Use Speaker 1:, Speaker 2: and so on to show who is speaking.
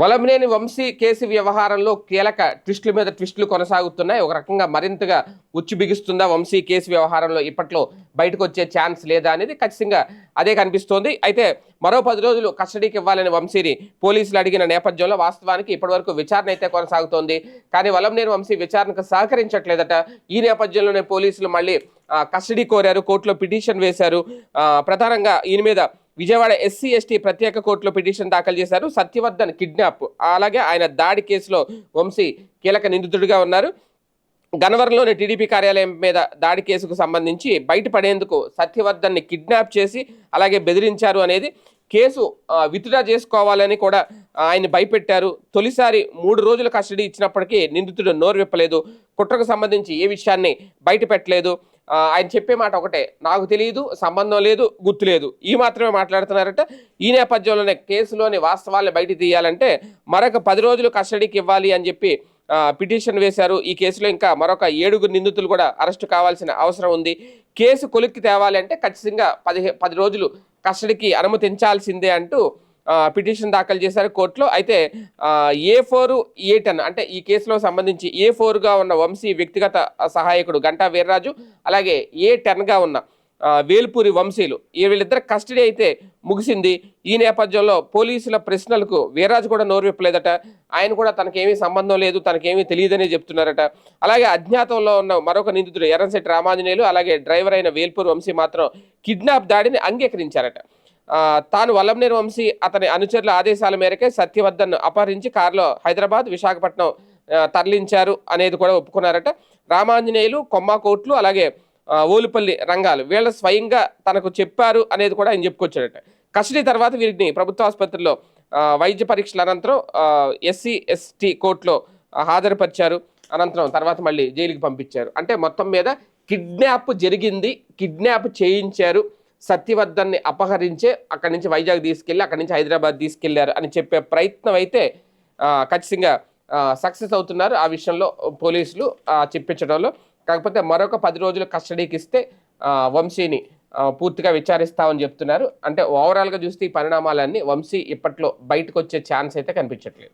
Speaker 1: వలమినేని Vamsi case వ్యవహారంలో కీలక ట్విస్టుల మీద ట్విస్టులు కొనసాగుతున్నాయి. ఒక రకంగా మరింతగా ఉచ్చు బిగుస్తుందా వంశీ కేసు వ్యవహారంలో ఇప్పట్లో బయటకు వచ్చే ఛాన్స్ లేదా అనేది ఖచ్చితంగా అదే కనిపిస్తోంది. అయితే మరో 10 రోజులు కస్టడీకి ఇవ్వాలని వంశీని పోలీసులు అడిగిన నేపథ్యంలో వాస్తవానికి ఇప్పటివరకు విచారణ అయితే కొనసాగుతోంది. కానీ వలమినేని వంశీ విచారణకు సహకరించట్లేదట. ఈ నేపథ్యంలోనే పోలీసులు మళ్ళీ కస్టడీ కోరారు, కోర్టులో పిటిషన్ వేశారు. ప్రధానంగా ఈయన మీద విజయవాడ ఎస్సీ ఎస్టీ ప్రత్యేక కోర్టులో పిటిషన్ దాఖలు చేశారు. సత్యవర్ధన్ కిడ్నాప్ అలాగే ఆయన దాడి కేసులో వంశీ కీలక నిందితుడిగా ఉన్నారు. గన్నవరంలోని టీడీపీ కార్యాలయం మీద దాడి కేసుకు సంబంధించి బయటపడేందుకు సత్యవర్ధన్ని కిడ్నాప్ చేసి అలాగే బెదిరించారు అనేది కేసు విత్డ్రా చేసుకోవాలని కూడా ఆయన్ని భయపెట్టారు. తొలిసారి 3 రోజుల కస్టడీ ఇచ్చినప్పటికీ నిందితుడు నోరు విప్పలేదు. కుట్రకు సంబంధించి ఏ విషయాన్ని బయట పెట్టలేదు. ఆయన చెప్పే మాట ఒకటే, నాకు తెలియదు, సంబంధం లేదు, గుర్తులేదు, ఈ మాత్రమే మాట్లాడుతున్నారట. ఈ నేపథ్యంలోనే కేసులోని వాస్తవాలను బయట తీయాలంటే మరొక 10 రోజులు కస్టడీకి ఇవ్వాలి అని చెప్పి పిటిషన్ వేశారు. ఈ కేసులో ఇంకా మరొక 7 నిందితులు కూడా అరెస్టు కావాల్సిన అవసరం ఉంది. కేసు కొలిక్కి తేవాలి అంటే ఖచ్చితంగా 10 రోజులు కస్టడీకి అనుమతించాల్సిందే అంటూ పిటిషన్ దాఖలు చేశారు కోర్టులో. అయితే A4 A10 అంటే ఈ కేసులో సంబంధించి A4గా ఉన్న వంశీ వ్యక్తిగత సహాయకుడు గంటా వీర్రాజు, అలాగే A10గా ఉన్న వేల్పూరి వంశీలు వీళ్ళిద్దరు కస్టడీ అయితే ముగిసింది. ఈ నేపథ్యంలో పోలీసుల ప్రశ్నలకు వీర్రాజు కూడా నోరు విప్పలేదట. ఆయన కూడా తనకేమీ సంబంధం లేదు, తనకేమీ తెలియదని చెప్తున్నారట. అలాగే అజ్ఞాతంలో ఉన్న మరొక నిందితుడు ఎర్రంశెట్టి రామాంజనేయులు అలాగే డ్రైవర్ అయిన వేల్పూరి వంశీ మాత్రం కిడ్నాప్ దాడిని అంగీకరించారట. తాను వలమినేని వంశీ అతని అనుచరుల ఆదేశాల మేరకే సత్యవర్ధన్ అపహరించి కారులో హైదరాబాద్ విశాఖపట్నం తరలించారు అనేది కూడా ఒప్పుకున్నారట. రామాంజనేయులు కొమ్మాకోట్లు అలాగే ఓలుపల్లి రంగాలు వీళ్ళ స్వయంగా తనకు చెప్పారు అనేది కూడా ఆయన చెప్పుకొచ్చాడట. కస్టడీ తర్వాత వీరిని ప్రభుత్వ ఆసుపత్రిలో వైద్య పరీక్షల అనంతరం ఎస్సీ ఎస్టీ కోర్టులో హాజరుపరిచారు. అనంతరం తర్వాత మళ్ళీ జైలుకి పంపించారు. అంటే మొత్తం మీద కిడ్నాప్ జరిగింది, కిడ్నాప్ చేయించారు, సత్యవర్ధన్ని అపహరించే అక్కడి నుంచి వైజాగ్ తీసుకెళ్ళి అక్కడి నుంచి హైదరాబాద్ తీసుకెళ్లారు అని చెప్పే ప్రయత్నం అయితే ఖచ్చితంగా సక్సెస్ అవుతున్నారు ఆ విషయంలో పోలీసులు చెప్పించడంలో. కాకపోతే మరొక 10 రోజులు కస్టడీకి ఇస్తే వంశీని పూర్తిగా విచారిస్తామని చెప్తున్నారు. అంటే ఓవరాల్గా చూస్తే ఈ పరిణామాలన్నీ వంశీ ఇప్పట్లో బయటకు వచ్చే ఛాన్స్ అయితే కనిపించట్లేదు.